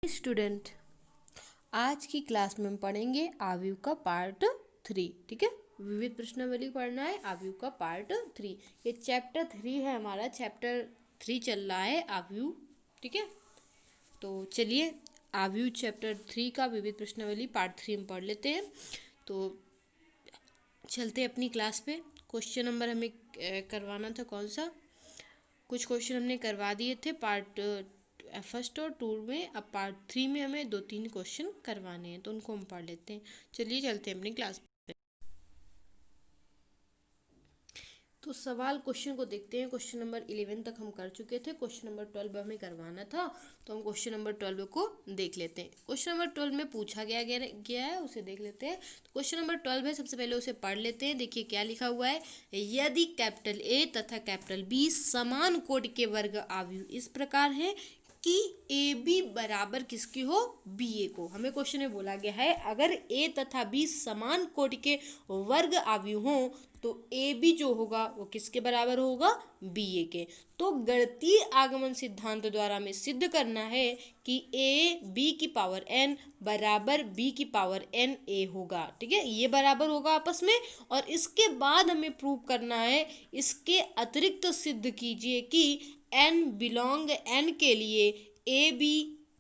Student, आज की class में हम पढ़ेंगे आव्यूह का पार्ट 3। ठीक है, विविध प्रश्नावली पढ़ना है, आव्यूह का पार्ट 3। ये चैप्टर 3 है, हमारा चैप्टर 3 चल रहा है आव्यूह। ठीक है, तो चलिए आव्यूह चैप्टर 3 का विविध प्रश्नावली पार्ट 3 हम पढ़ लेते हैं। तो चलते हैं अपनी क्लास पे। क्वेश्चन नंबर हमें करवाना था कौन सा, कुछ क्वेश्चन हमने करवा दिए थे पार्ट फर्स्ट और 2 में। अब पार्ट 3 में हमें 2-3 क्वेश्चन करवाने हैं, तो उनको हम पढ़ लेते हैं। चलिए चलते हैं अपनी क्लास पे। तो सवाल क्वेश्चन को देखते हैं। क्वेश्चन नंबर 11 तक हम कर चुके थे, क्वेश्चन नंबर 12 हमें करवाना था, तो हम क्वेश्चन नंबर 12 को देख लेते हैं। क्वेश्चन नंबर 12 में पूछा गया है, उसे देख लेते हैं। तो क्वेश्चन नंबर 12 है, सबसे पहले उसे पढ़ लेते हैं। देखिए क्या लिखा हुआ है, यदि कैपिटल ए तथा कैपिटल बी समान कोटि के वर्ग आव्यूह इस प्रकार है कि ए बी बराबर किसकी हो, बी ए को। हमें क्वेश्चन में बोला गया है अगर ए तथा बी समान कोटि के वर्ग आव्यूह हों तो ए बी जो होगा वो किसके बराबर होगा, बी ए के। तो गणितीय आगमन सिद्धांत द्वारा हमें सिद्ध करना है कि ए बी की पावर एन बराबर बी की पावर एन ए होगा। ठीक है, ये बराबर होगा आपस में। और इसके बाद हमें प्रूव करना है, इसके अतिरिक्त सिद्ध कीजिए कि एन बिलोंग एन के लिए ए बी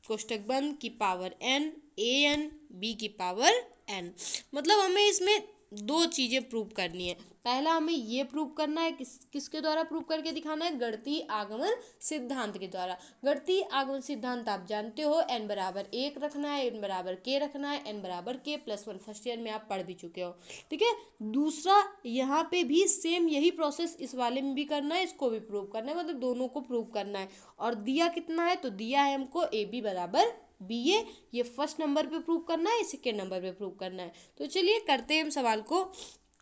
कोष्टक बंद की power N, A N B की पावर एन। मतलब हमें इसमें दो चीजें प्रूव करनी है। पहला हमें ये प्रूव करना है, किसके द्वारा प्रूव करके दिखाना है, गणितीय आगमन सिद्धांत के द्वारा। गणितीय आगमन सिद्धांत आप जानते हो, एन बराबर 1 रखना है, एन बराबर के रखना है, एन बराबर के +1 फर्स्ट ईयर में आप पढ़ भी चुके हो। ठीक है, दूसरा यहाँ पे भी सेम यही प्रोसेस इस वाले में भी करना है, इसको भी प्रूव करना है, मतलब दोनों को प्रूव करना है। और दिया कितना है, तो दिया है हमको ए बी बराबर बी ए। ये फर्स्ट नंबर पे प्रूव करना है, सेकेंड नंबर पे प्रूव करना है। तो चलिए करते हैं हम सवाल को,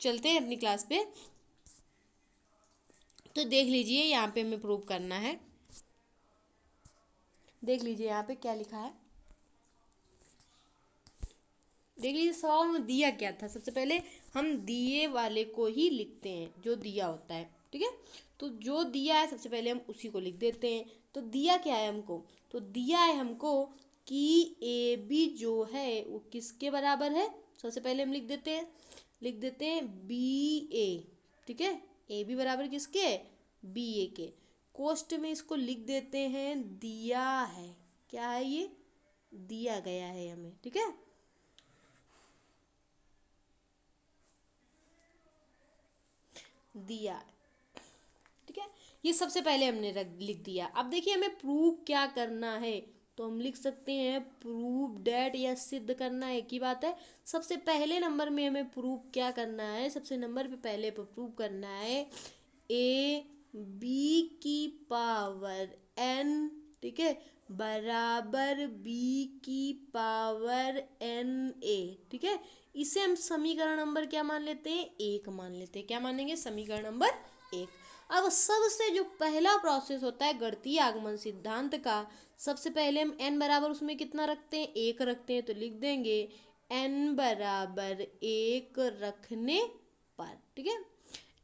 चलते हैं अपनी क्लास पे। तो देख लीजिए यहाँ पे हमें प्रूव करना है। देख लीजिए यहाँ पे क्या लिखा है, देख लीजिए सवाल में दिया क्या था। सबसे पहले हम दिए वाले को ही लिखते हैं, जो दिया होता है। ठीक है, तो जो दिया है सबसे पहले हम उसी को लिख देते हैं। तो दिया क्या है हमको, तो दिया है हमको कि ए बी जो है वो किसके बराबर है। सबसे पहले हम लिख देते हैं बी ए। ठीक है, ए बी बराबर किसके, बी ए के। कोष्ट में इसको लिख देते हैं दिया है, क्या है ये, दिया गया है हमें। ठीक है, दिया। ठीक है, ये सबसे पहले हमने लिख दिया। अब देखिए हमें प्रूव क्या करना है, तो हम लिख सकते हैं प्रूव डेट, या सिद्ध करना एक ही बात है। सबसे पहले नंबर में हमें प्रूव क्या करना है, सबसे नंबर पे पहले प्रूव करना है ए बी की पावर एन, ठीक है, बराबर बी की पावर एन ए। ठीक है, इसे हम समीकरण नंबर क्या मान लेते हैं, 1 मान लेते हैं। क्या मानेंगे, समीकरण नंबर 1। अब सबसे जो पहला प्रोसेस होता है गणितीय आगमन सिद्धांत का, सबसे पहले हम n बराबर उसमें कितना रखते हैं, 1 रखते हैं। तो लिख देंगे n बराबर 1 रखने पर। ठीक है,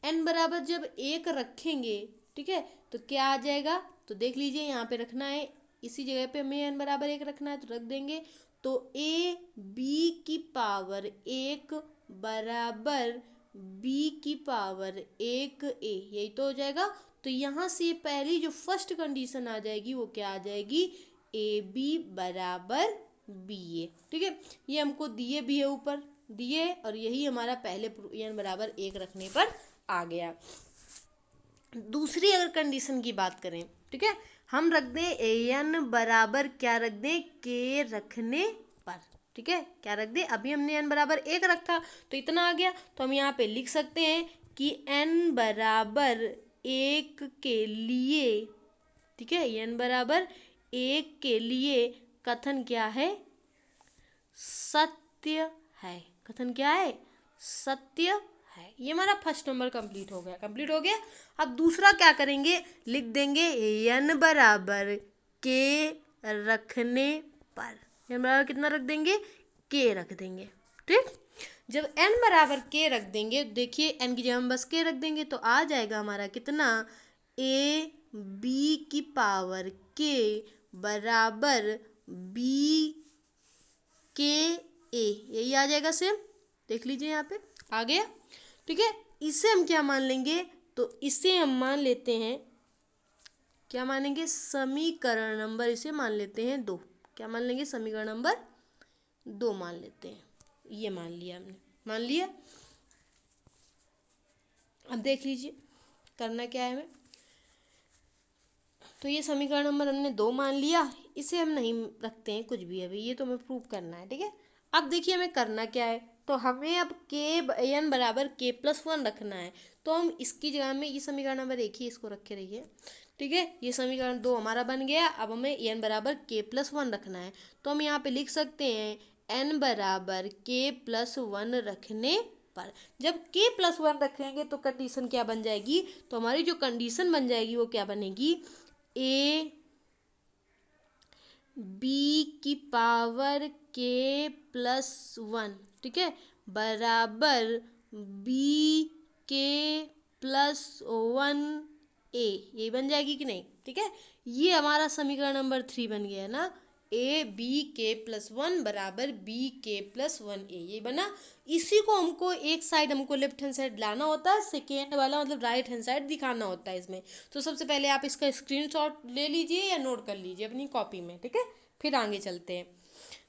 n बराबर जब 1 रखेंगे, ठीक है, तो क्या आ जाएगा, तो देख लीजिए यहाँ पे रखना है, इसी जगह पे हमें n बराबर 1 रखना है, तो रख देंगे। तो ए बी की पावर 1 बराबर बी की पावर 1 ए, यही तो हो जाएगा। तो यहाँ से पहली जो फर्स्ट कंडीशन आ जाएगी वो क्या आ जाएगी, ए बी बराबर बी ए। ठीक है, ये हमको दिए भी है, ऊपर दिए, और यही हमारा पहले n बराबर 1 रखने पर आ गया। दूसरी अगर कंडीशन की बात करें, ठीक है, हम रख दें एन बराबर क्या रख दें, के रखने पर। ठीक है, क्या रख दें, अभी हमने n बराबर 1 रखा तो इतना आ गया। तो हम यहाँ पे लिख सकते हैं कि n बराबर 1 के लिए, ठीक है, n बराबर 1 के लिए कथन क्या है, सत्य है। कथन क्या है, सत्य है। ये हमारा फर्स्ट नंबर कंप्लीट हो गया। अब दूसरा क्या करेंगे, लिख देंगे n बराबर के रखने पर। n बराबर कितना रख देंगे, के रख देंगे। ठीक, जब n बराबर के रख देंगे, देखिए n की जगह हम बस के रख देंगे, तो आ जाएगा हमारा कितना, ए बी की पावर के बराबर बी के ए, यही आ जाएगा सेम। देख लीजिए यहाँ पे आ गया। ठीक है, इसे हम क्या मान लेंगे, तो इसे हम मान लेते हैं, क्या मानेंगे, समीकरण नंबर इसे मान लेते हैं 2। क्या मान लेंगे, समीकरण नंबर 2 मान लेते हैं। ये मान लिया हमने, मान लिया। अब देख लीजिए करना क्या है हमें, तो ये समीकरण नंबर हमने 2 मान लिया, इसे हम नहीं रखते हैं कुछ भी अभी, ये तो हमें प्रूव करना है। ठीक है, अब देखिए हमें करना क्या है, तो हमें अब के एन बराबर k+1 रखना है। तो हम इसकी जगह में ये समीकरण नंबर 1 ही इसको रखे रहिए। ठीक है, ये समीकरण 2 हमारा बन गया। अब हमें एन बराबर k+1 रखना है, तो हम यहाँ पे लिख सकते हैं एन बराबर k+1 रखने पर, जब k+1 रखेंगे तो कंडीशन क्या बन जाएगी, तो हमारी जो कंडीशन बन जाएगी वो क्या बनेगी, ए बी की पावर k+1, ठीक है, बराबर बी k+1 ए, यही बन जाएगी कि नहीं। ठीक है, ये हमारा समीकरण नंबर 3 बन गया ना, ए बी k+1 बराबर बी k+1 ए, ये बना। इसी को हमको एक साइड, हमको लेफ्ट हैंड साइड लाना होता है, सेकेंड वाला मतलब राइट हैंड साइड दिखाना होता है इसमें। तो सबसे पहले आप इसका स्क्रीनशॉट ले लीजिए या नोट कर लीजिए अपनी कॉपी में। ठीक है, फिर आगे चलते हैं।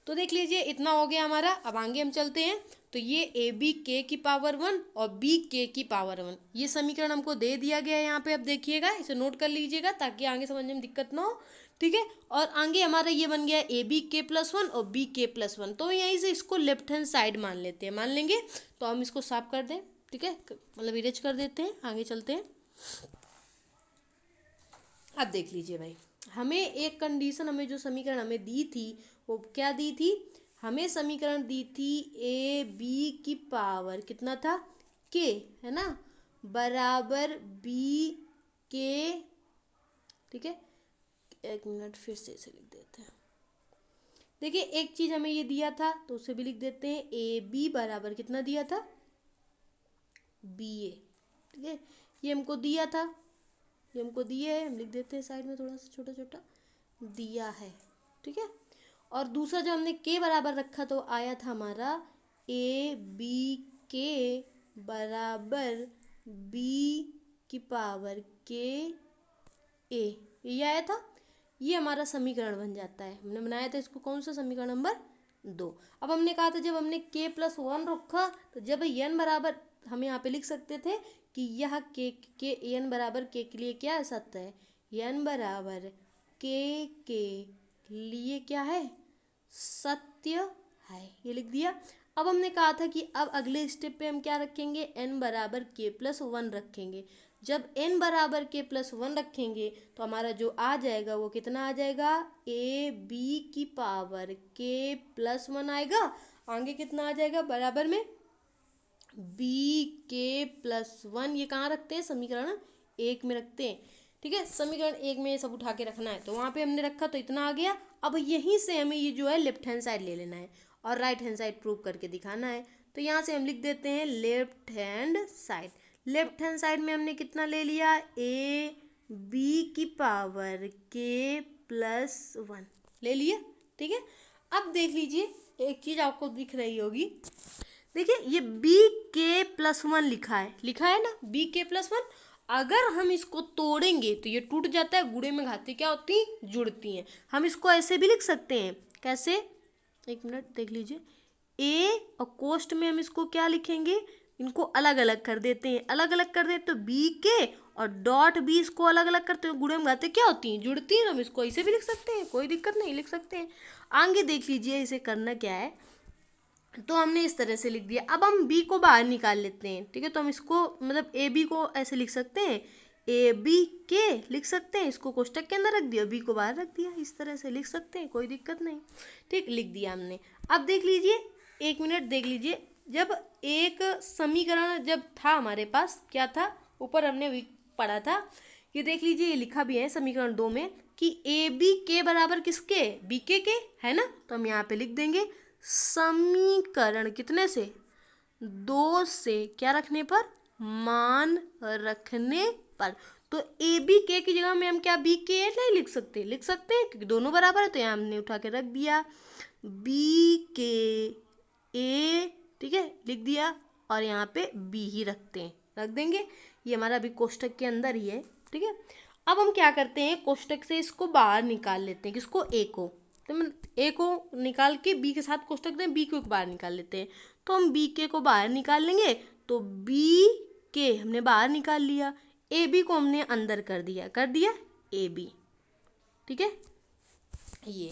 तो देख लीजिए इतना हो गया हमारा। अब आगे हम चलते हैं, तो ये ए बी के की पावर 1 और बी के की पावर 1, ये समीकरण हमको दे दिया गया है यहाँ पे। अब देखिएगा, इसे नोट कर लीजिएगा ताकि आगे समझने में दिक्कत ना हो। ठीक है, और आगे हमारा ये बन गया ए बी k+1 और बी k+1, तो यहीं से इसको लेफ्ट हैंड साइड मान लेते हैं, मान लेंगे। तो हम इसको साफ कर दें, ठीक है, मतलब इरेज कर देते हैं, आगे चलते हैं। अब देख लीजिए भाई, हमें एक कंडीशन, हमें जो समीकरण हमें दी थी वो क्या दी थी, हमें समीकरण दी थी ए बी की पावर कितना था, के, है ना, बराबर बी के। ठीक है, एक मिनट फिर से इसे लिख देते हैं। देखिए एक चीज हमें ये दिया था तो उसे भी लिख देते हैं, ए बी बराबर कितना दिया था, बी ए। ठीक है, ये हमको दिया था, ये हमको दिया है, हम लिख देते हैं साइड में थोड़ा सा छोटा छोटा दिया है। ठीक है, और दूसरा जो हमने के बराबर रखा तो आया था हमारा ए बी के बराबर बी की पावर के ए, ये आया था। ये हमारा समीकरण बन जाता है, हमने बनाया था इसको कौन सा, समीकरण नंबर 2। अब हमने कहा था जब हमने k+1 रखा तो जब n बराबर, हम यहाँ पे लिख सकते थे कि यह के n बराबर के लिए क्या है, सत्य है, n बराबर के लिए क्या है, सत्य है, ये लिख दिया। अब हमने कहा था कि अब अगले स्टेप पे हम क्या रखेंगे, n बराबर k+1 रखेंगे। जब n बराबर k+1 रखेंगे तो हमारा जो आ जाएगा वो कितना आ जाएगा, ए बी की पावर k+1 आएगा। आगे कितना आ जाएगा, बराबर में बी k+1, ये कहाँ रखते हैं, समीकरण 1 में रखते हैं। ठीक है, समीकरण 1 में ये सब उठा के रखना है, तो वहाँ पे हमने रखा तो इतना आ गया। अब यहीं से हमें ये जो है लेफ्ट हैंड साइड ले लेना है और राइट हैंड साइड प्रूव करके दिखाना है। तो यहाँ से हम लिख देते हैं left hand side. Left hand side में हमने कितना ले लिया, ए बी की पावर k+1 ले लिया। ठीक है, अब देख लीजिए एक चीज आपको दिख रही होगी, देखिए ये b k+1 लिखा है ना, b k+1। अगर हम इसको तोड़ेंगे तो ये टूट जाता है, गुणे में घातें क्या होती हैं, जुड़ती हैं। हम इसको ऐसे भी लिख सकते हैं, कैसे, एक मिनट देख लीजिए, ए और कोष्ट में हम इसको क्या लिखेंगे, इनको अलग अलग कर देते हैं, अलग अलग कर देते तो बी के और डॉट बी, इसको अलग अलग करते हैं, गुणे में घातें क्या होती हैं, जुड़ती हैं। हम इसको ऐसे भी लिख सकते हैं, कोई दिक्कत नहीं, लिख सकते हैं। आगे देख लीजिए इसे करना क्या है, तो हमने इस तरह से लिख दिया। अब हम b को बाहर निकाल लेते हैं। ठीक है, तो हम इसको मतलब ए बी को ऐसे लिख सकते हैं, ए बी के लिख सकते हैं, इसको कोष्टक के अंदर रख दिया, b को बाहर रख दिया, इस तरह से लिख सकते हैं, कोई दिक्कत नहीं। ठीक, लिख दिया हमने। अब देख लीजिए, एक मिनट देख लीजिए, जब एक समीकरण जब था हमारे पास, क्या था, ऊपर हमने पढ़ा था, ये देख लीजिए, ये लिखा भी है समीकरण 2 में कि ए बी के बराबर किसके, बी के है ना। तो हम यहाँ पे लिख देंगे समीकरण कितने से, 2 से क्या रखने पर, मान रखने पर। तो ए बी के की जगह में हम क्या बी के ए नहीं लिख सकते? लिख सकते हैं, क्योंकि दोनों बराबर है, तो यहाँ हमने उठा के रख दिया बी के ए, ठीक है, लिख दिया, और यहाँ पे बी ही रखते हैं, रख देंगे। ये हमारा अभी कोष्टक के अंदर ही है, ठीक है। अब हम क्या करते हैं, कोष्टक से इसको बाहर निकाल लेते हैं, किसको? ए को। तो हम ए को निकाल के बी के साथ कोष्टक दें, बी को बाहर निकाल लेते हैं। तो हम बी के को बाहर निकाल लेंगे, तो बी के हमने बाहर निकाल लिया, ए बी को हमने अंदर कर दिया ए बी, ठीक है। ये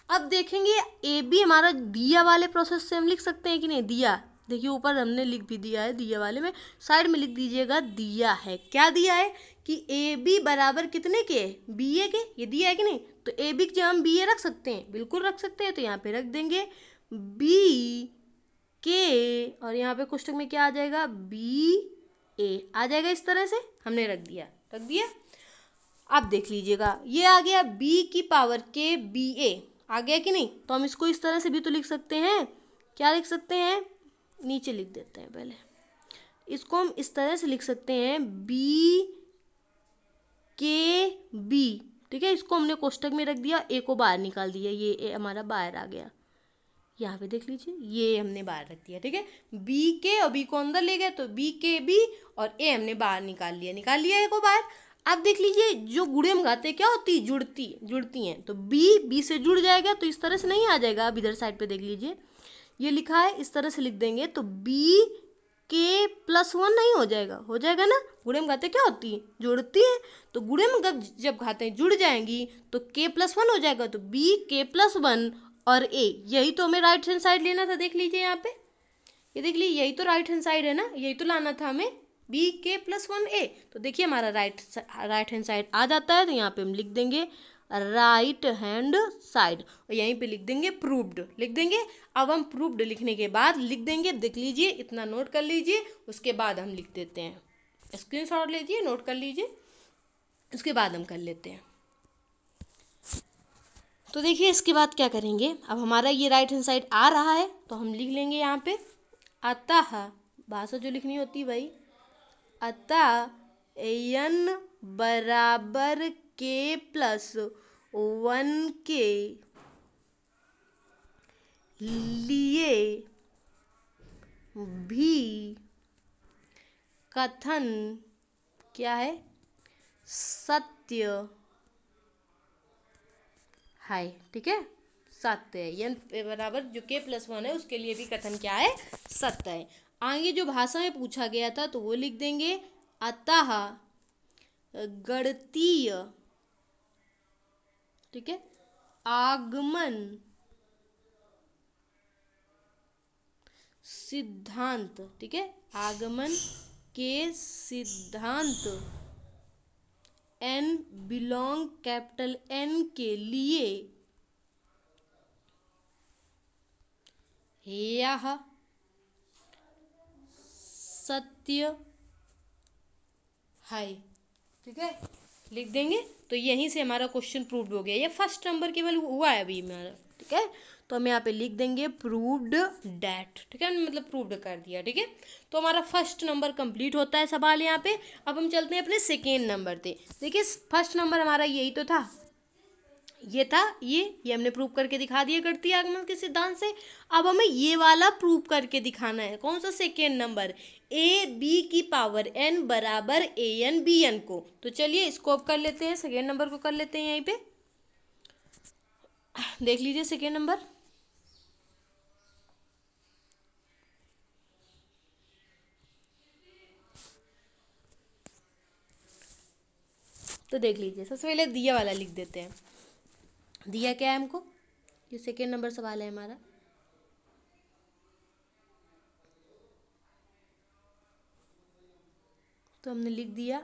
अब देखेंगे ए बी हमारा दिया वाले प्रोसेस से हम लिख सकते हैं कि नहीं? दिया, देखिए ऊपर हमने लिख भी दिया है, दिया वाले में साइड में लिख दीजिएगा दिया है। क्या दिया है कि ए बी बराबर कितने के? बी ए के, ये दिया है कि नहीं? तो ए बी की जगह हम बी ए रख सकते हैं, बिल्कुल रख सकते हैं। तो यहाँ पे रख देंगे बी के, और यहाँ पे कोष्टक में क्या आ जाएगा? बी ए आ जाएगा। इस तरह से हमने रख दिया। अब देख लीजिएगा, ये आ गया b की पावर के बी ए, आ गया कि नहीं? तो हम इसको इस तरह से भी तो लिख सकते हैं। क्या लिख सकते हैं? नीचे लिख देते हैं पहले, इसको हम इस तरह से लिख सकते हैं b के b, ठीक है। इसको हमने कोष्टक में रख दिया, ए को बाहर निकाल दिया, ये ए हमारा बाहर आ गया। यहाँ पे देख लीजिए, ये हमने बाहर रख दिया, ठीक है। बी के और बी को अंदर ले गए, तो बी के बी और ए हमने बाहर निकाल लिया ए को बाहर। अब देख लीजिए, जो गुणे में घाते क्या होती? जुड़ती हैं। तो बी बी से जुड़ जाएगा, तो इस तरह से नहीं आ जाएगा। अब इधर साइड पे देख लीजिए, ये लिखा है, इस तरह से लिख देंगे, तो बी के प्लस वन नहीं हो जाएगा ना? गुणे में घाते क्या होती है? जुड़ती है। तो गुणे में जब घाते जुड़ जाएंगी तो के प्लस वन हो जाएगा, तो बी के प्लस वन और ए, यही तो हमें राइट हैंड साइड लेना था। देख लीजिए यहाँ पे, ये देख लीजिए, यही तो राइट हैंड साइड है ना, यही तो लाना था हमें, बी के प्लस वन ए। तो देखिए हमारा राइट हैंड साइड आ जाता है। तो यहाँ पे हम लिख देंगे राइट हैंड साइड, और यहीं पे लिख देंगे प्रूव्ड, लिख देंगे। अब हम प्रूव्ड लिखने के बाद लिख देंगे, देख लीजिए, इतना नोट कर लीजिए, उसके बाद हम लिख देते हैं। स्क्रीनशॉट लीजिए, नोट कर लीजिए, उसके बाद हम कर लेते हैं। तो देखिए इसके बाद क्या करेंगे, अब हमारा ये राइट हैंड साइड आ रहा है, तो हम लिख लेंगे यहाँ पे अतः, भाषा जो लिखनी होती भाई, अतः n बराबर के प्लस वन के लिए भी कथन क्या है? सत्य है, ठीक है, सत्य है। एन बराबर जो के प्लस वन है उसके लिए भी कथन क्या है? सत्य है। आगे जो भाषा में पूछा गया था तो वो लिख देंगे अतः गणितीय, ठीक है, आगमन सिद्धांत, ठीक है, आगमन के सिद्धांत n बिलोंग कैपिटल N के लिए यह सत्य है, ठीक है, लिख देंगे। तो यहीं से हमारा क्वेश्चन प्रूव्ड हो गया। ये फर्स्ट नंबर केवल हुआ है अभी हमारा, ठीक है। तो हम यहाँ पे लिख देंगे प्रूव्ड डैट, ठीक है, मतलब प्रूव्ड कर दिया, ठीक है। तो हमारा फर्स्ट नंबर कंप्लीट होता है सवाल यहाँ पे। अब हम चलते हैं अपने सेकेंड नंबर पे। देखिए फर्स्ट नंबर हमारा यही तो था, ये था, ये हमने प्रूव करके दिखा दिया गणितीय आगमन के सिद्धांत से। अब हमें ये वाला प्रूव करके दिखाना है। कौन सा? सेकेंड नंबर, ए बी की पावर n बराबर ए एन बी एन को। तो चलिए इसको अब कर लेते हैं, सेकेंड नंबर को कर लेते हैं। यहीं पे देख लीजिए सेकेंड नंबर, तो देख लीजिए, सबसे पहले दिया वाला लिख देते हैं। दिया क्या है हमको? ये सेकेंड नंबर सवाल है हमारा। तो हमने लिख दिया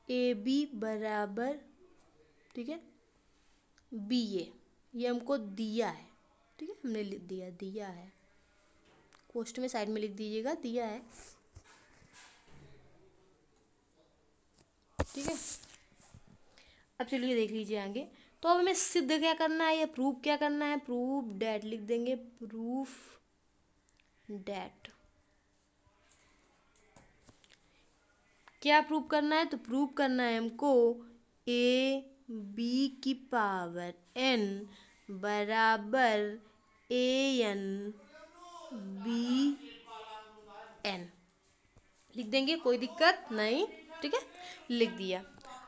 ए बी बराबर, ठीक है, बी ए, ये हमको दिया है, ठीक है, हमने लिख दिया है। पोस्ट में साइड में लिख दीजिएगा दिया है, ठीक है। अब चलिए देख लीजिए आगे। तो अब हमें सिद्ध क्या करना है या प्रूफ क्या करना है? प्रूफ डैट लिख देंगे, प्रूफ डैट क्या प्रूव करना है? तो प्रूव करना है हमको ए बी की पावर n बराबर ए एन बी एन। लिख देंगे, कोई दिक्कत नहीं, ठीक है, लिख दिया।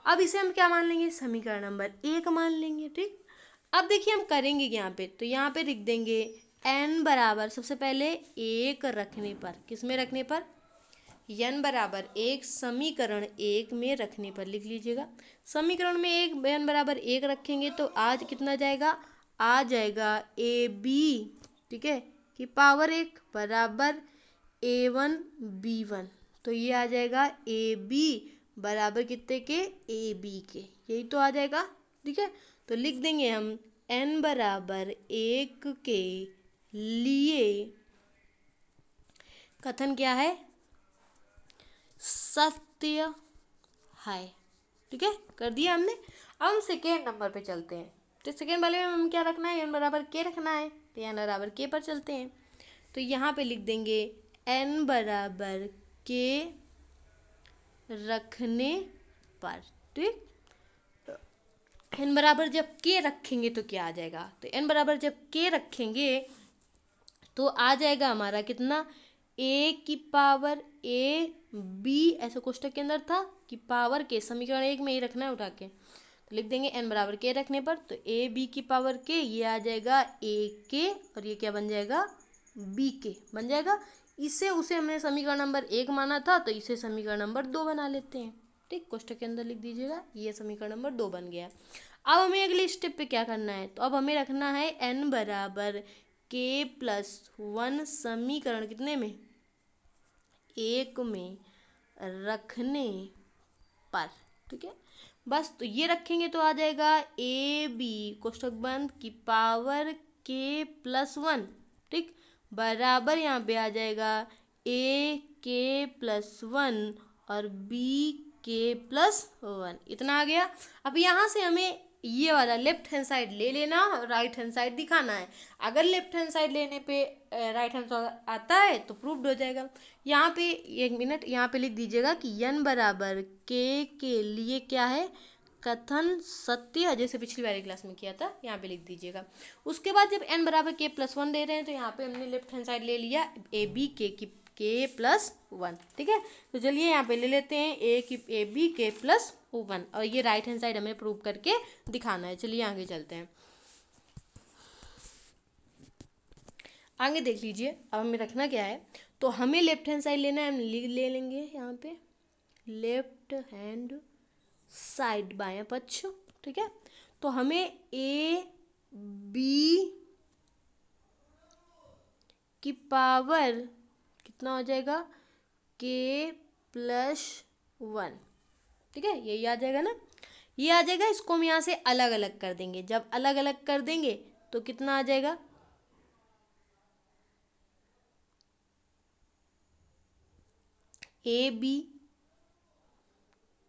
अब इसे हम क्या मान लेंगे? समीकरण नंबर 1 मान लेंगे, ठीक। अब देखिए हम करेंगे यहाँ पे, तो यहाँ पे लिख देंगे n बराबर सबसे पहले 1 रखने पर, किस में रखने पर? n बराबर 1 समीकरण 1 में रखने पर लिख लीजिएगा। समीकरण में एक n बराबर 1 रखेंगे तो आज कितना जाएगा? आ जाएगा ए बी, ठीक है, की पावर 1 बराबर A1 B1। तो ये आ जाएगा ए बी बराबर कितने के? ए बी के, यही तो आ जाएगा, ठीक है। तो लिख देंगे हम n बराबर 1 के लिए कथन क्या है? सत्य है, ठीक है, कर दिया हमने। अब हम सेकेंड नंबर पे चलते हैं। तो सेकेंड वाले में हम क्या रखना है? n बराबर के रखना है, तो n बराबर के पर चलते हैं। तो यहाँ पे लिख देंगे n बराबर के रखने पर, ठीक। n बराबर जब के रखेंगे तो क्या आ जाएगा? तो n बराबर जब के रखेंगे तो आ जाएगा हमारा कितना? a की पावर ए बी, ऐसे कोष्टक के अंदर था कि पावर के, समीकरण 1 में ही रखना है उठा के। तो लिख देंगे n बराबर के रखने पर, तो ए बी की पावर के, ये आ जाएगा a के, और ये क्या बन जाएगा? b के बन जाएगा। इसे उसे हमने समीकरण नंबर 1 माना था, तो इसे समीकरण नंबर 2 बना लेते हैं, ठीक। कोष्टक के अंदर लिख दीजिएगा, ये समीकरण नंबर 2 बन गया। अब हमें अगले स्टेप पे क्या करना है? तो अब हमें रखना है n बराबर के प्लस 1 समीकरण कितने में? 1 में रखने पर, ठीक है। बस तो ये रखेंगे तो आ जाएगा ए बी कोष्टक बंद की पावर के प्लस 1, ठीक, बराबर यहाँ पे आ जाएगा ए के प्लस 1 और बी के प्लस 1, इतना आ गया। अब यहाँ से हमें ये वाला लेफ्ट हैंड साइड ले लेना और राइट हैंड साइड दिखाना है। अगर लेफ्ट हैंड साइड लेने पे राइट हैंड साइड आता है तो प्रूव्ड हो जाएगा। यहाँ पे 1 मिनट, यहाँ पे लिख दीजिएगा कि n बराबर के लिए क्या है? कथन सत्य है, जैसे पिछली वाली क्लास में किया था, यहाँ पे लिख दीजिएगा। उसके बाद जब n बराबर के प्लस 1 ले रहे हैं तो यहाँ पे हमने लेफ्ट हैंड साइड ले लिया ए बी के की के प्लस 1, ठीक है। तो चलिए यहाँ पे ले लेते हैं ए बी के प्लस 1, और ये राइट हैंड साइड हमें प्रूव करके दिखाना है। चलिए आगे चलते हैं, आगे देख लीजिए। अब हमें रखना क्या है? तो हमें लेफ्ट हैंड साइड लेना है, हम ले लेंगे यहाँ पे लेफ्ट हैंड साइड, बायां पक्ष, ठीक है। तो हमें ए बी की पावर कितना हो जाएगा? के प्लस 1, ठीक है, यही आ जाएगा ना, ये आ जाएगा। इसको हम यहाँ से अलग अलग कर देंगे, जब अलग अलग कर देंगे तो कितना आ जाएगा? ए बी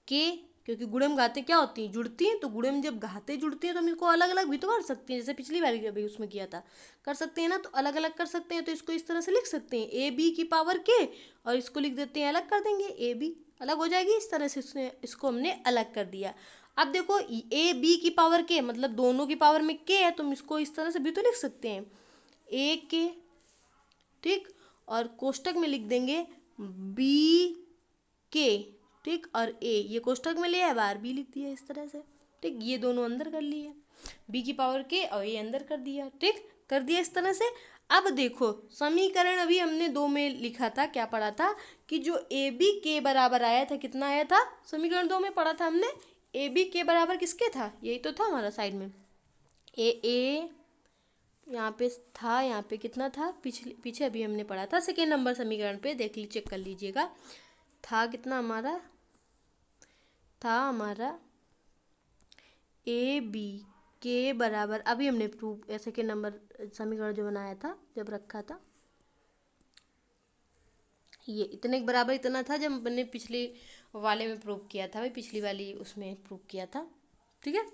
के, क्योंकि गुणम घाते क्या होती हैं? जुड़ती हैं। तो गुणम जब घाते जुड़ती हैं तो हम इसको अलग अलग भी तो कर सकते हैं, जैसे पिछली बार अभी उसमें किया था, कर सकते हैं ना। तो अलग अलग कर सकते हैं, तो इसको इस तरह से लिख सकते हैं ए बी की पावर के, और इसको लिख देते हैं, अलग कर देंगे, ए बी अलग हो जाएगी। इस तरह से इसको हमने अलग कर दिया। अब देखो ए बी की पावर के मतलब दोनों की पावर में के है, तुम इसको इस तरह से भी तो लिख सकते हैं ए के, ठीक, और कोष्टक में लिख देंगे बी के, ठीक, और ए ये कोष्टक में लिया है, बार बी लिख दिया इस तरह से, ठीक। ये दोनों अंदर कर लिए, बी की पावर के और ये अंदर कर दिया, ठीक, कर दिया इस तरह से। अब देखो समीकरण अभी हमने 2 में लिखा था, क्या पढ़ा था कि जो ए बी के बराबर आया था, कितना आया था? समीकरण 2 में पढ़ा था हमने, ए बी के बराबर किसके था? यही तो था हमारा साइड में, ए यहाँ पे था, यहाँ पे कितना था? पीछे अभी हमने पढ़ा था सेकेंड नंबर समीकरण पे, देख लीजिए, चेक कर लीजिएगा, था कितना हमारा? था हमारा ए बी के बराबर, अभी हमने प्रूव सेकेंड नंबर समीकरण जो बनाया था जब रखा था, ये इतने के बराबर इतना था जब हमने पिछले वाले में प्रूव किया था, भाई पिछली वाली उसमें प्रूव किया था, ठीक है।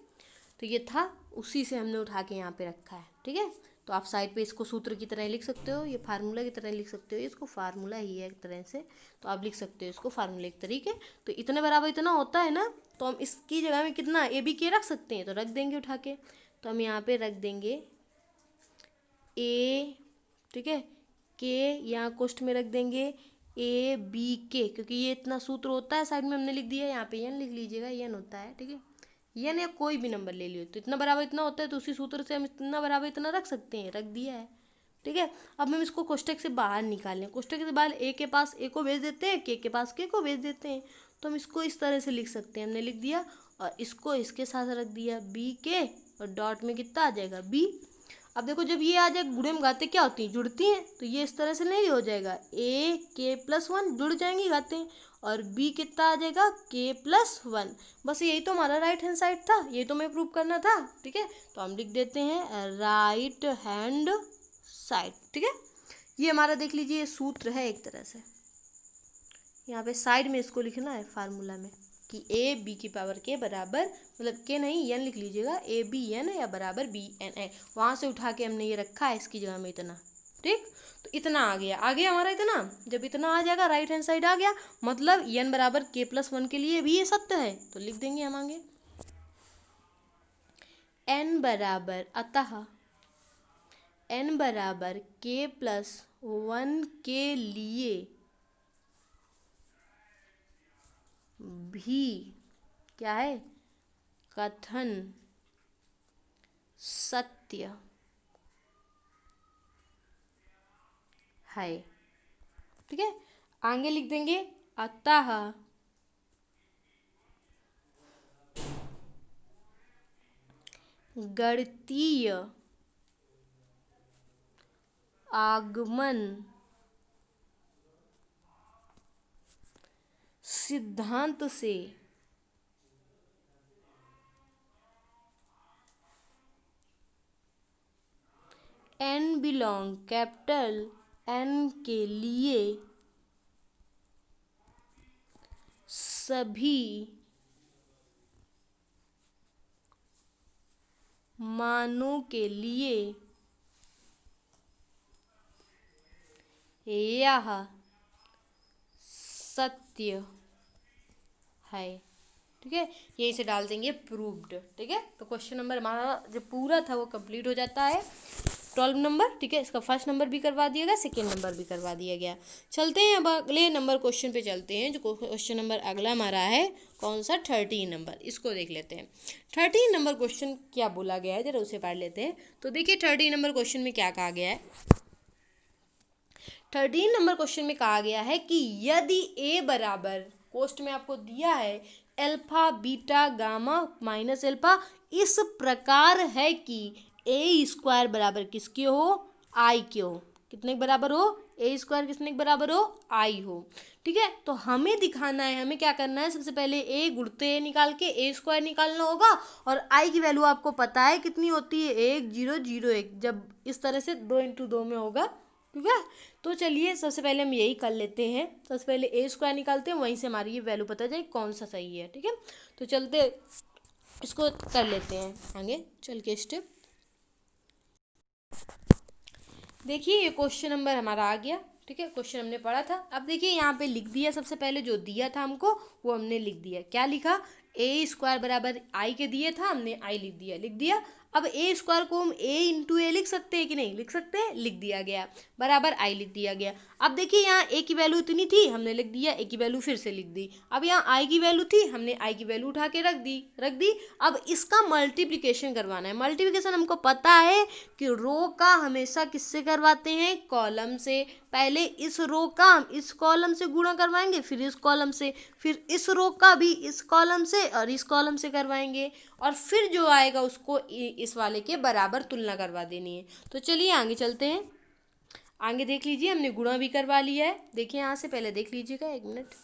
तो ये था, उसी से हमने उठा के यहाँ पे रखा है। ठीक है, तो आप साइड पे इसको सूत्र की तरह लिख सकते हो, ये फार्मूला की तरह लिख सकते हो, इसको फार्मूला ही है एक तरह से, तो आप लिख सकते हो इसको फार्मूला एक तरीके। तो इतने बराबर इतना होता है ना, तो हम इसकी जगह में कितना ए बी के रख सकते हैं, तो रख देंगे उठा के। तो हम यहाँ पे रख देंगे ए, ठीक है, के यहाँ कोष्ठ में रख देंगे ए बी के, क्योंकि ये इतना सूत्र होता है, साइड में हमने लिख दिया है, यहाँ पे एन लिख लीजिएगा, एन होता है। ठीक है, एन या कोई भी नंबर ले लियो, तो इतना बराबर इतना होता है, तो उसी सूत्र से हम इतना बराबर इतना रख सकते हैं, रख दिया है। ठीक है, अब हम इसको कोष्ठक से बाहर निकालें, कोष्ठक से बाहर ए के पास ए को भेज देते हैं, के पास के को भेज देते हैं, तो हम इसको इस तरह से लिख सकते हैं, हमने लिख दिया और इसको इसके साथ रख दिया बी के, और डॉट में कितना आ जाएगा बी। अब देखो जब ये आ जाए, गुणे में घाते क्या होती हैं, जुड़ती हैं, तो ये इस तरह से नहीं हो जाएगा, ए के प्लस वन जुड़ जाएंगी घाते, और बी कितना आ जाएगा के प्लस वन। बस यही तो हमारा राइट हैंड साइड था, ये तो मैं प्रूव करना था। ठीक है, तो हम लिख देते हैं राइट हैंड साइड। ठीक है, ये हमारा देख लीजिए ये सूत्र है एक तरह से, यहाँ पे साइड में इसको लिखना है फार्मूला में कि ए बी की पावर के बराबर, मतलब के नहीं एन लिख लीजिएगा, ए बी एन या बराबर बी एन है, वहाँ से उठा के हमने ये रखा है इसकी जगह में इतना। ठीक, तो इतना आ गया हमारा इतना, जब इतना आ जाएगा राइट हैंड साइड आ गया, मतलब एन बराबर के प्लस वन के लिए भी ये सत्य है, तो लिख देंगे हम आगे एन बराबर, अतः एन बराबर के प्लस वन के लिए भी क्या है, कथन सत्य है। ठीक है, आगे लिख देंगे अतः गणितीय आगमन सिद्धांत से एन बिलोंग कैपिटल एन के लिए सभी मानों के लिए यह सत्य है। ठीक है, यही से डाल देंगे प्रूव्ड। ठीक है, तो क्वेश्चन नंबर हमारा जो पूरा था वो कंप्लीट हो जाता है, 12 नंबर। ठीक है, इसका फर्स्ट नंबर भी करवा दिया गया, सेकेंड नंबर भी करवा दिया गया। चलते हैं अब अगले नंबर क्वेश्चन पे चलते हैं, जो क्वेश्चन नंबर अगला हमारा है कौन सा, 13 नंबर, इसको देख लेते हैं। 13 नंबर क्वेश्चन क्या बोला गया है, जरा उसे पढ़ लेते हैं। तो देखिए 13 नंबर क्वेश्चन में क्या कहा गया है। 13 नंबर क्वेश्चन में कहा गया है कि यदि ए बराबर, कोष्ट में आपको दिया है alpha beta gamma minus alpha, इस प्रकार है कि ए स्क्वायर बराबर किसके हो, आई के हो। कितने के बराबर हो, ए स्क्वायर कितने के बराबर हो, आई हो। ठीक है, तो हमें दिखाना है, हमें क्या करना है, सबसे पहले ए गुणते निकाल के ए स्क्वायर निकालना होगा, और आई की वैल्यू आपको पता है कितनी होती है, 1 0 0 1, जब इस तरह से 2 × 2 में होगा। ठीक है, तो चलिए सबसे पहले हम यही कर लेते हैं, सबसे पहले ए स्क्वायर निकालते हैं, वहीं से हमारी ये वैल्यू पता जाए कौन सा सही है। ठीक है, तो चलते इसको कर लेते हैं आगे चल के स्टेप। देखिए ये क्वेश्चन नंबर हमारा आ गया। ठीक है, क्वेश्चन हमने पढ़ा था, अब देखिए यहाँ पे लिख दिया, सबसे पहले जो दिया था हमको वो हमने लिख दिया। क्या लिखा, ए स्क्वायर बराबर आई के दिए था, हमने आई लिख दिया। अब ए स्क्वायर को हम ए इंटू ए लिख सकते हैं कि नहीं लिख सकते हैं, लिख दिया गया, बराबर आई लिख दिया गया। अब देखिए यहाँ ए की वैल्यू इतनी थी, हमने लिख दिया, ए की वैल्यू फिर से लिख दी। अब यहाँ आई की वैल्यू थी, हमने आई की वैल्यू उठा के रख दी। अब इसका मल्टीप्लिकेशन करवाना है। मल्टीप्लिकेशन हमको पता है कि रो का हमेशा किससे करवाते हैं, कॉलम से। पहले इस रो का हम इस कॉलम से गुणा करवाएंगे, फिर इस कॉलम से, फिर इस रो का भी इस कॉलम से और इस कॉलम से करवाएंगे, और फिर जो आएगा उसको इस वाले के बराबर तुलना करवा देनी है। तो चलिए आगे चलते हैं, आगे देख लीजिए, हमने गुणा भी करवा लिया है। देखिए यहाँ से पहले देख लीजिएगा, 1 मिनट।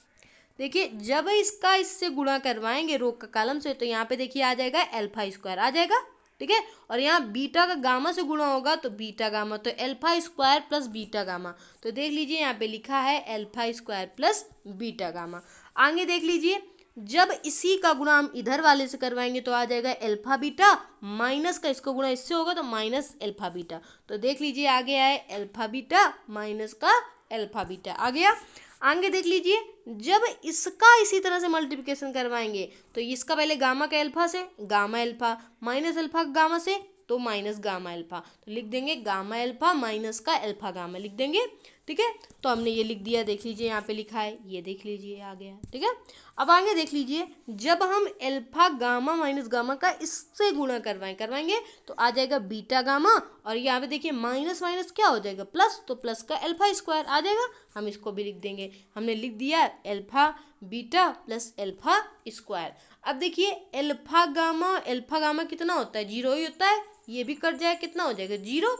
देखिए जब इसका इससे गुणा करवाएंगे रो का कॉलम से, तो यहाँ पे देखिए आ जाएगा अल्फा स्क्वायर आ जाएगा। ठीक है, और यहाँ बीटा का गामा से गुणा होगा तो बीटा गामा, तो alpha square plus beta gamma. तो देख लीजिए यहाँ पे लिखा है alpha square plus beta gamma. आगे देख लीजिए, जब इसी का गुणा हम इधर वाले से करवाएंगे तो आ जाएगा अल्फा बीटा, माइनस का इसका गुणा इससे होगा तो माइनस अल्फा बीटा। तो देख लीजिए आ गया है अल्फा बीटा माइनस का अल्फा बीटा आ गया। आगे देख लीजिए, जब इसका इसी तरह से मल्टीप्लिकेशन करवाएंगे तो इसका पहले गामा का अल्फा से gamma alpha minus alpha gamma से तो माइनस गामा अल्फा, तो लिख देंगे गामा अल्फा माइनस का अल्फा गामा लिख देंगे। ठीक है, तो हमने ये लिख दिया, देख लीजिए यहाँ पे लिखा है, ये देख लीजिए आ गया। ठीक है, अब आगे देख लीजिए, जब हम अल्फा गामा माइनस गामा का इससे गुणा करवाएंगे तो आ जाएगा बीटा गामा, और यहाँ पे देखिए माइनस माइनस क्या हो जाएगा प्लस, तो प्लस का अल्फा स्क्वायर आ जाएगा, हम इसको भी लिख देंगे। हमने लिख दिया alpha beta plus alpha square. अब देखिए अल्फा गामा कितना होता है, 0 ही होता है, ये भी कट जाए कितना हो जाएगा 0।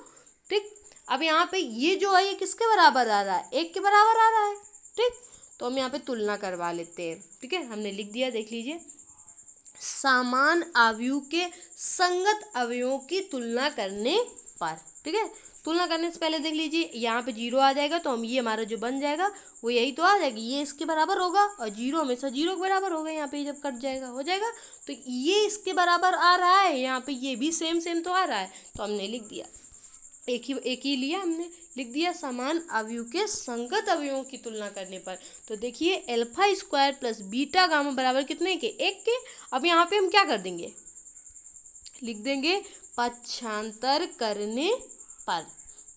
ठीक, अब यहाँ पे ये जो है ये किसके बराबर आ रहा है, 1 के बराबर आ रहा है। ठीक, तो हम यहाँ पे तुलना करवा लेते हैं। ठीक है, हमने लिख दिया, देख लीजिए, समान अवयव के संगत अवयवों की तुलना करने पर। ठीक है, तुलना करने से पहले देख लीजिए यहाँ पे 0 आ जाएगा, तो हम ये हमारा जो बन जाएगा वो यही तो आ जाएगी, ये इसके बराबर होगा, और 0 हमेशा 0 के बराबर होगा, यहाँ पे जब कट जाएगा हो जाएगा, तो ये इसके बराबर आ रहा है, यहाँ पे ये भी सेम सेम तो आ रहा है, तो हमने लिख दिया, एक ही लिया, हमने लिख दिया समान अवयव के संगत अवयवों की तुलना करने पर। तो देखिए alpha square plus beta gamma बराबर कितने के, 1 के। अब यहाँ पे हम क्या कर देंगे, लिख देंगे पक्षांतर करने पर।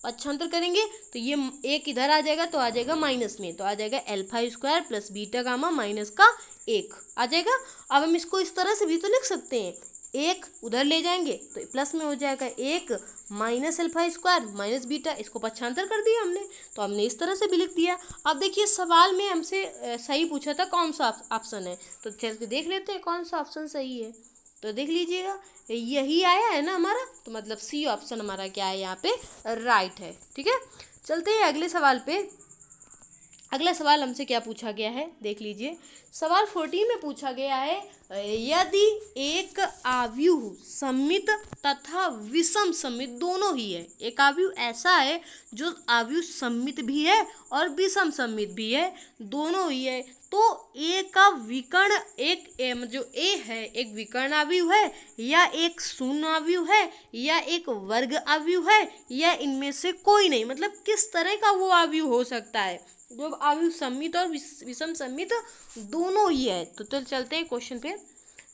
पक्षांतर करेंगे तो ये 1 इधर आ जाएगा तो आ जाएगा माइनस में, तो आ जाएगा alpha square plus beta gamma minus का 1 आ जाएगा। अब हम इसको इस तरह से भी तो लिख सकते हैं, 1 उधर ले जाएंगे तो प्लस में हो जाएगा 1 minus alpha square minus beta, इसको पक्षांतर कर दिया हमने, तो हमने इस तरह से भी लिख दिया। अब देखिए सवाल में हमसे सही पूछा था कौन सा ऑप्शन है, तो चल के देख लेते हैं कौन सा ऑप्शन सही है। तो देख लीजिएगा यही आया है ना हमारा, तो मतलब सी ऑप्शन हमारा क्या है यहाँ पे राइट है। ठीक है, चलते हैं अगले सवाल पे। अगला सवाल हमसे क्या पूछा गया है, देख लीजिए, सवाल 14 में पूछा गया है, यदि एक आव्यूह सममित तथा विषम सममित दोनों ही है, एक आव्यूह ऐसा है जो आव्यूह सममित भी है और विषम सममित भी है, दोनों ही है, तो ए का विकर्ण जो ए है एक विकर्ण आव्यूह है या एक शून्य आव्यूह है या एक वर्ग आव्यूह है या इनमें से कोई नहीं, मतलब किस तरह का वो आव्यूह हो सकता है जो आव्यूह सममित और विषम सममित दोनों ही है। तो चलते हैं क्वेश्चन पे,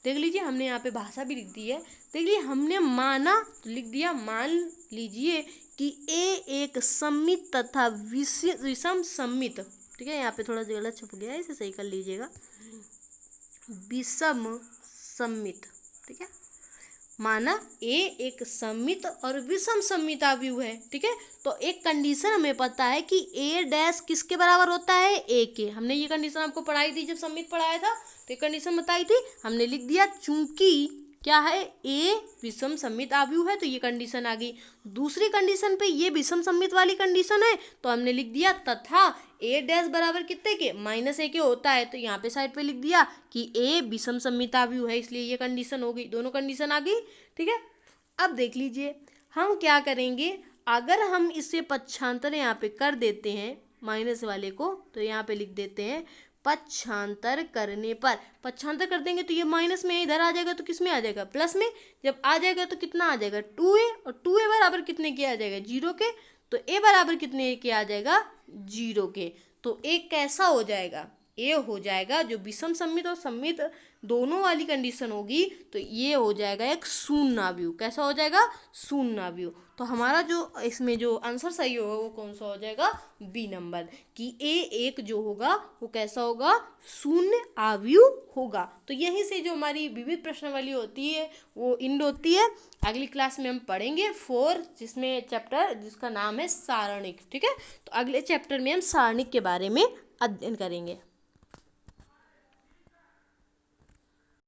देख लीजिए हमने यहाँ पे भाषा भी लिख दी है। देख लीजिए हमने माना तो लिख दिया, मान लीजिए कि ए एक सममित तथा विषम सममित, ठीक है, यहाँ पे थोड़ा गलत छप गया है, इसे सही कर लीजिएगा, विषम सममित। ठीक है, माना ए एक सममित और विषम सममित आव्यूह है। ठीक है, तो एक कंडीशन हमें पता है कि ए डैश किसके बराबर होता है, ए के। हमने ये कंडीशन आपको पढ़ाई थी जब सममित पढ़ाया था, तो एक कंडीशन बताई थी, हमने लिख दिया चूंकि क्या है ए विषम सममित आव्यूह है, तो ये कंडीशन आ गई। दूसरी कंडीशन पे ये विषम सममित वाली कंडीशन है, तो हमने लिख दिया तथा ए डैश बराबर कितने के, -a के होता है, तो यहाँ पे साइड पे लिख दिया कि ए विषम सममित आव्यूह है, इसलिए ये कंडीशन हो गई, दोनों कंडीशन आ गई। ठीक है, अब देख लीजिए हम क्या करेंगे, अगर हम इसे पक्षांतर यहाँ पे कर देते हैं माइनस वाले को, तो यहाँ पे लिख देते हैं पक्षांतर करने पर, पक्षांतर कर देंगे तो ये माइनस में इधर आ जाएगा तो किस में आ जाएगा, प्लस में। जब आ जाएगा तो कितना आ जाएगा 2a, और 2a बराबर कितने के आ जाएगा 0 के, तो a बराबर कितने के आ जाएगा 0 के, तो a कैसा हो जाएगा, ए हो जाएगा जो विषम सममित और सममित दोनों वाली कंडीशन होगी, तो ये हो जाएगा एक शून्य आव्यूह। कैसा हो जाएगा, शून्य आव्यूह। तो हमारा जो इसमें जो आंसर सही होगा वो कौन सा हो जाएगा, बी नंबर, कि ए एक जो होगा वो कैसा होगा, शून्य आव्यूह होगा। तो यहीं से जो हमारी विविध प्रश्नावली होती है वो इंड होती है। अगली क्लास में हम पढ़ेंगे 4, जिसमें चैप्टर जिसका नाम है सारणिक। ठीक है, तो अगले चैप्टर में हम सारणिक के बारे में अध्ययन करेंगे।